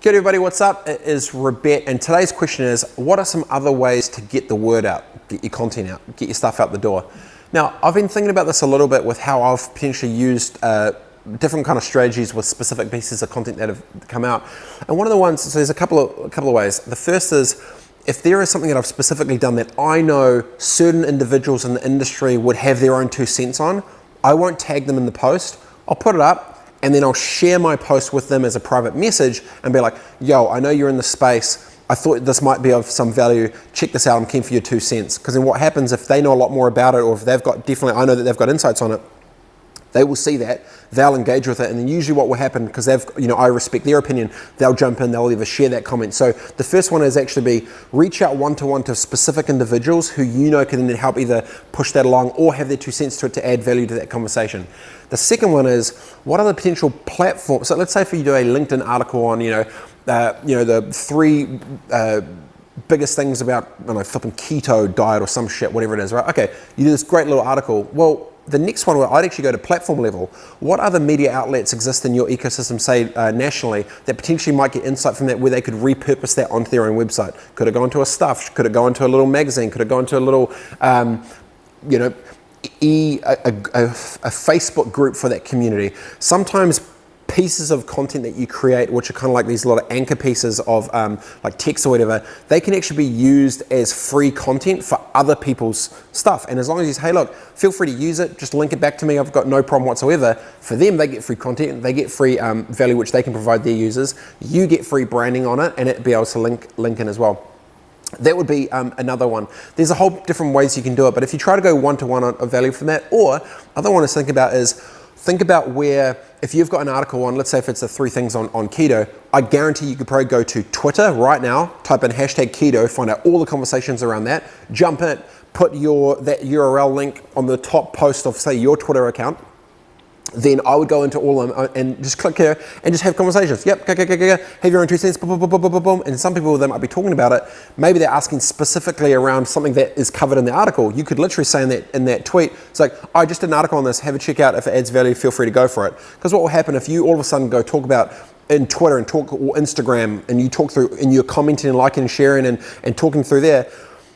Good everybody, what's up? It is Robett, and today's question is, what are some other ways to get the word out, get your content out, get your stuff out the door? Now, I've been thinking about this a little bit with how I've potentially used different kind of strategies with specific pieces of content that have come out. And one of the ones, so there's a couple of ways. The first is, if there is something that I've specifically done that I know certain individuals in the industry would have their own 2 cents on, I won't tag them in the post. I'll put it up, and then I'll share my post with them as a private message and be like, yo, I know you're in the space. I thought this might be of some value. Check this out, I'm keen for your 2 cents. Because then what happens if they know a lot more about it, or if they've got, definitely, I know that they've got insights on it, they will see that, they'll engage with it, and then usually what will happen, because they've, I respect their opinion, they'll jump in, they'll either share that comment. So the first one is actually be, reach out one-to-one to specific individuals who you know can then help either push that along or have their 2 cents to it to add value to that conversation. The second one is, what are the potential platforms? So let's say if you do a LinkedIn article on, the 3 biggest things about, I don't know, flipping keto diet or some shit, whatever it is, right? Okay, you do this great little article. Well, the next one, I'd actually go to platform level. What other media outlets exist in your ecosystem, say nationally, that potentially might get insight from that where they could repurpose that onto their own website? Could it go into a stuff? Could it go into a little magazine? Could it go into a little, a Facebook group for that community? Sometimes pieces of content that you create, which are kind of like these little anchor pieces of like text or whatever, they can actually be used as free content for other people's stuff. And as long as you say, hey, look, feel free to use it, just link it back to me, I've got no problem whatsoever. For them, they get free content, they get free value which they can provide their users. You get free branding on it, and it be able to link in as well. That would be another one. There's a whole different ways you can do it, but if you try to go one-to-one on value from that, or other one to think about where, if you've got an article on, let's say if it's the 3 things on keto, I guarantee you could probably go to Twitter right now, type in hashtag keto, find out all the conversations around that, jump in, put that URL link on the top post of, say, your Twitter account. Then I would go into all of them and just click here and just have conversations. Yep, go, have your own 2 cents, boom, boom, boom, boom, boom, boom. And some people, they might be talking about it. Maybe they're asking specifically around something that is covered in the article. You could literally say in that tweet, it's like, I just did an article on this, have a check out. If it adds value, feel free to go for it. Because what will happen if you all of a sudden go talk about in Twitter and talk, or Instagram, and you talk through, and you're commenting and liking and sharing and talking through there,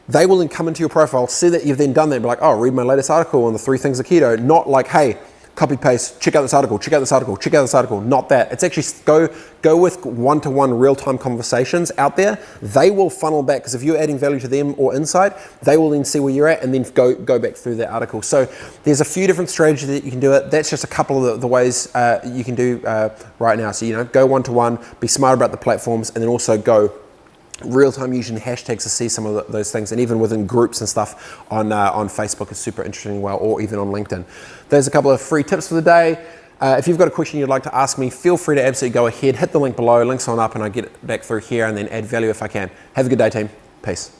they will then come into your profile, see that you've then done that, and be like, oh, read my latest article on the 3 things of keto. Not like, hey, copy paste, check out this article, check out this article, check out this article. Not that. It's actually go with one-to-one real-time conversations out there. They will funnel back, because if you're adding value to them or insight, they will then see where you're at and then go back through that article. So there's a few different strategies that you can do it. That's just a couple of the ways you can do right now. So go one-to-one, be smart about the platforms, and then also go real-time using hashtags to see some of those things, and even within groups and stuff on Facebook is super interesting as well, or even on LinkedIn. There's a couple of free tips for the day. If you've got a question you'd like to ask me, feel free to absolutely go ahead, hit the link below, links on up, and I get it back through here and then add value if I can. Have a good day, team. Peace.